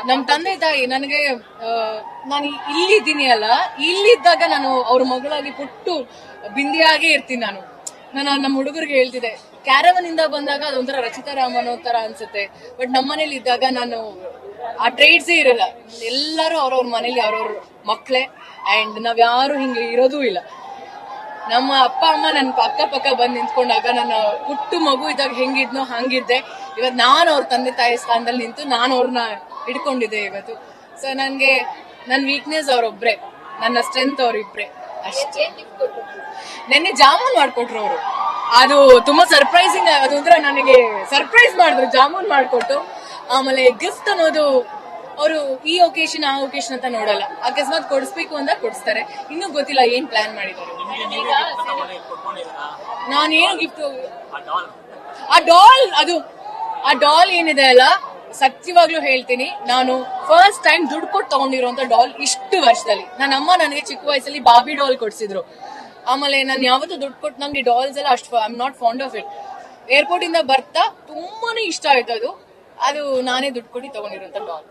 ನಮ್ ತಂದೆ ತಾಯಿ ನನಗೆ ನಾನು ಇಲ್ಲಿದ್ದೀನಿ ಅಲ್ಲ, ಇಲ್ಲಿದ್ದಾಗ ನಾನು ಅವ್ರ ಮಗಳಾಗಿ ಪುಟ್ಟು ಬಿಂದಿಯಾಗಿ ಇರ್ತೀನಿ. ನಾನು ನಮ್ಮ ಹುಡುಗರಿಗೆ ಹೇಳ್ತಿದ್ದೆ, ಕ್ಯಾರವನ್ ಇಂದ ಬಂದಾಗ ಅದೊಂಥರ ರಚಿತಾ ರಾಮನ್ ತರ ಅನ್ಸುತ್ತೆ, ಬಟ್ ನಮ್ಮನೇಲಿ ಇದ್ದಾಗ ನಾನು ಆ ಟ್ರೇಡ್ಸೇ ಇರಲ್ಲ. ಎಲ್ಲರೂ ಅವ್ರವ್ರ ಮನೇಲಿ ಅವ್ರವ್ರ ಮಕ್ಳೇ, ಅಂಡ್ ನಾವ್ಯಾರು ಹಿಂಗೆ ಇರೋದೂ ಇಲ್ಲ. ನಮ್ಮ ಅಪ್ಪ ಅಮ್ಮ ನನ್ ಅಕ್ಕಪಕ್ಕ ಬಂದ್ ನಿಂತ್ಕೊಂಡಾಗ ನನ್ನ ಪುಟ್ಟು ಮಗು ಇದ್ದಾಗ ಹೆಂಗಿದ್ನೋ ಹಂಗಿದ್ದೆ. ಇವತ್ತು ನಾನು ಅವ್ರ ತಂದೆ ತಾಯಿ ಸ್ಥಾನದಲ್ಲಿ ನಿಂತು ನಾನು ಅವ್ರನ್ನ ಹಿಡ್ಕೊಂಡಿದ್ದೆ ಇವತ್ತು. ಸೊ ನನ್ಗೆ ನನ್ ವೀಕ್ನೆಸ್ ಅವ್ರೊಬ್ರೆ, ನನ್ನ ಸ್ಟ್ರೆಂತ್ ಅವ್ರಿಬ್ರೆ ಅಷ್ಟೇ. ನೆನ್ನೆ ಜಾಮೂನ್ ಮಾಡ್ಕೊಟ್ರು ಅವರು, ಅದು ತುಂಬಾ ಸರ್ಪ್ರೈಸಿಂಗ್. ಅದೊಂಥರ ನನಗೆ ಸರ್ಪ್ರೈಸ್ ಮಾಡಿದ್ರು ಜಾಮೂನ್ ಮಾಡ್ಕೊಟ್ಟು. ಆಮೇಲೆ ಗಿಫ್ಟ್ ಅನ್ನೋದು ಅವರು ಈ ಒಕೇಶನ್ ಆ ಒಕೇಶನ್ ಅಂತ ನೋಡಲ್ಲ, ಅಕಸ್ಮಾತ್ ಕೊಡಿಸ್ಬೇಕು ಅಂತ ಕೊಡಿಸ್ತಾರೆ. ಇನ್ನೂ ಗೊತ್ತಿಲ್ಲ ಏನ್ ಪ್ಲಾನ್ ಮಾಡಿದ್ದಾರೆ. ನಾನೇನು ಗಿಫ್ಟ್, ಆ ಡಾಲ್ ಏನಿದೆ ಅಲ್ಲ, ಸತ್ಯವಾಗ್ಲೂ ಹೇಳ್ತೀನಿ, ನಾನು ಫಸ್ಟ್ ಟೈಮ್ ದುಡ್ಡು ಕೊಟ್ಟು ತಗೊಂಡಿರುವಂತ ಡಾಲ್ ಇಷ್ಟು ವರ್ಷದಲ್ಲಿ. ನನ್ನ ಅಮ್ಮ ನನಗೆ ಚಿಕ್ಕ ವಯಸ್ಸಲ್ಲಿ ಬಾಬಿ ಡಾಲ್ ಕೊಡ್ಸಿದ್ರು. ಆಮೇಲೆ ನಾನು ಯಾವತ್ತೂ ದುಡ್ಡು ಕೊಟ್ಟು ನಂಗೆ ಡಾಲ್ಸ್ ಎಲ್ಲ ಅಷ್ಟು I am not fond of it. Airport ಇಂದ ಬರ್ತಾ ತುಂಬಾನೇ ಇಷ್ಟ ಆಯ್ತು ಅದು ನಾನೇ ದುಡ್ಡು ಕೊಟ್ಟು ತಗೊಂಡಿರುವಂತ ಡಾಲ್.